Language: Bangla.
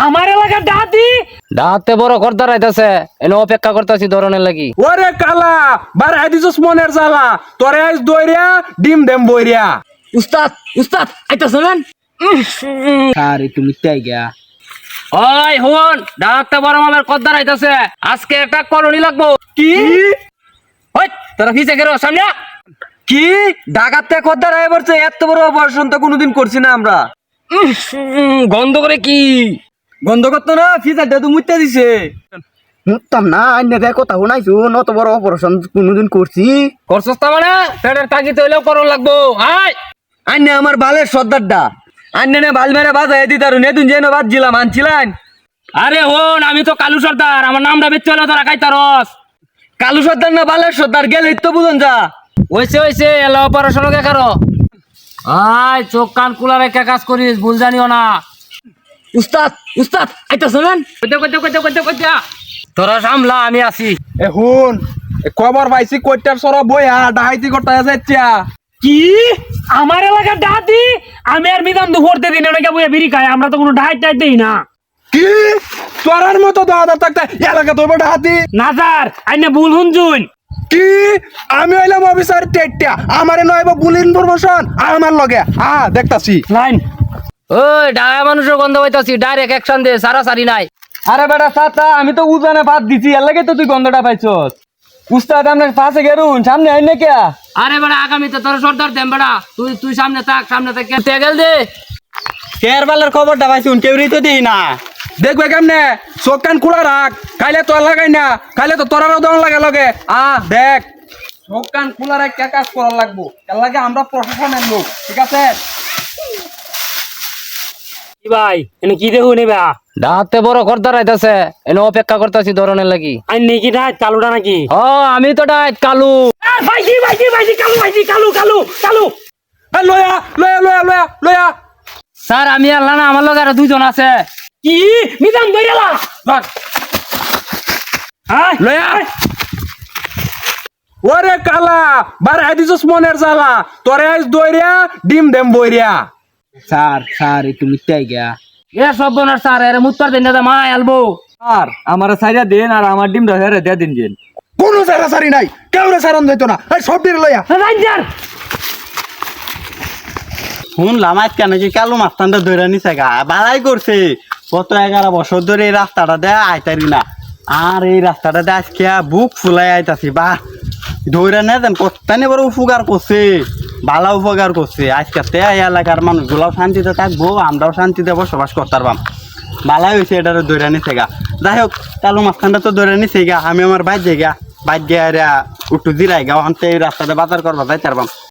আমার এলাকার ডাহাতি ডাহাতে বড় কর্তার আইতাছে এনে অপেক্ষা করতেছি ধরনের লাগি। ওরে কালা বার আইদিছস মনের জ্বালা তোরে আইস দইরিয়া ডিম দেম বইরিয়া। উস্তাদ উস্তাদ আইতা শুনেন আরে তুমি তাই গা ওই হুন ডাহাতে বড় মামের কর্তার আইতাছে আজকে একটা করণী লাগবো। কি ওই তোরা ফিসে গেরো সামনে কি ডাকাতে খদ্দার আয় পড়ছে? এত বড় অপারেশন তো কোনোদিন করছি না আমরা। গন্ধ করে কি গন্ধ করতো না ফিজারটা তো মুইতে দিছে। মুততাম না আইনে দেখ কথা শুনাইছো নত বড় অপারেশন কোনদিন করছি করছস তা মানে পেটের তাগিদ হইলেও করণ লাগবো। আয় আন্নে আমার বালের সর্দারটা আন্নে না বাল মেরে বাজায় দিতারু নেতুন যেন বাদ দিলাম আনছিলেন। আরে হন আমি তো কালু সর্দার আমার নামটা বেচ চলে তোরা খাইতারস। কালু সর্দার না বালের সর্দার গেলে তো বুঝন যা। হইছে এলা অপারেশন কে কারো আয় চোখ কান কুলা রেখে কাজ করিস ভুল জানিও না। উস্তাদ উস্তাদ আইতা শুনেন কইতে তোরা সামলা আমি আছি। এ হুন খবর পাইছি কইটার সরা বইয়া ডাহাইতি করতে যাচ্ছা। কি আমার এলাকার ডাহাতি আমি আর মিদাম দুপুরতে দিন ওনাকে বইয়া বিড়ি খাই আমরা তো কোনো ডাহাই টাই দেই না। কি তোরার মতো দাদা থাকতে এলাকা তোর ডাহাতি নাজার আইনে ভুল হুনজুন কি? আমি হইলাম অফিসার টেট্টা আমারে নয়ব ভুল ইনফরমেশন আমার লগে দেখতাছি। লাইন ওই ডায়া মানুষের গন্ধ পাইতাছি ডাইরেক্ট অ্যাকশন দে সারা সারি নাই। আরে বেটা সাতা আমি তো উজানে বাদ দিছি এর লাগে তো তুই গন্ধটা পাইছস। উস্তাদ আপনার পাশে গেরুন সামনে আইন না কে? আরে বেড়া আগামীতে তোর সর্দার দেম বেড়া তুই সামনে থাক সামনে থেকে তেগেল দে কেয়ার বালের খবরটা পাইছুন কেউরি তো দেই না। দেখবে কেমনে চোখ কান খোলা রাখ খাইলে তোর লাগাই না খাইলে তো তোরারও দন লাগে লগে দেখ চোখ কান খোলা রাখ কে কাজ করার লাগবো এর লাগে আমরা প্রশাসনের লোক ঠিক আছে। কি ভাই এনে কি দেখুন এবা ডাহাতে বড় কর্তার আইতাছে এনে অপেক্ষা করতেছি ধরনের লাগি। আইনে কি ডাহাত কালুটা নাকি? ও আমি তো ডাইট কালু। ভাইজি কালু ভাইজি কালু কালু কালু লয়া লয়া লয়া লয়া লয়া স্যার আমি আল্লাহ না আমার লগে আরো দুইজন আছে। কি মিদাম দইরালা ধর হ্যাঁ লয়া। ওরে কালা বার আইদিছস মনের জ্বালা তোরে আইস দইরিয়া ডিম দেম বইরিয়া। স্যার তুমি তাই গা এ সব বনার স্যার এর মুত্তর দেন না মা আলবো। আর আমার সাইডা দেন আর আমার ডিমটা হেরে দে দিন যেন কোনো সারি নাই কেউ রে সারন দিত না এই সব ডির লয়া। রাইজার শুনলাম আজকে নাকি কালু মাস্তানটা ধরে নিছে গা বালাই করছে গত 11 বছর ধরে এই রাস্তাটা দেয় আইতারি না আর এই রাস্তাটা দিয়ে আজকে বুক ফুলাই আইতাছি বাহ ধরে না দেন কত্তানি বড় উপকার করছে বালা উপকার করছে আজকে এই এলাকার মানুষগুলাও শান্তিতে থাকবো আমরাও শান্তিতে বসবাস করতে পারবাম বালাই হয়েছে এটা ধরে নিছে গা। যাই হোক কালু মাস্তানটা তো ধরে নিছে গা আমি আমার বাইর যাই গা বাইর গিয়ে উঠু জিরাই গা ওখান থেকে এই রাস্তাটা বাজার করবা যাইতে পারবাম।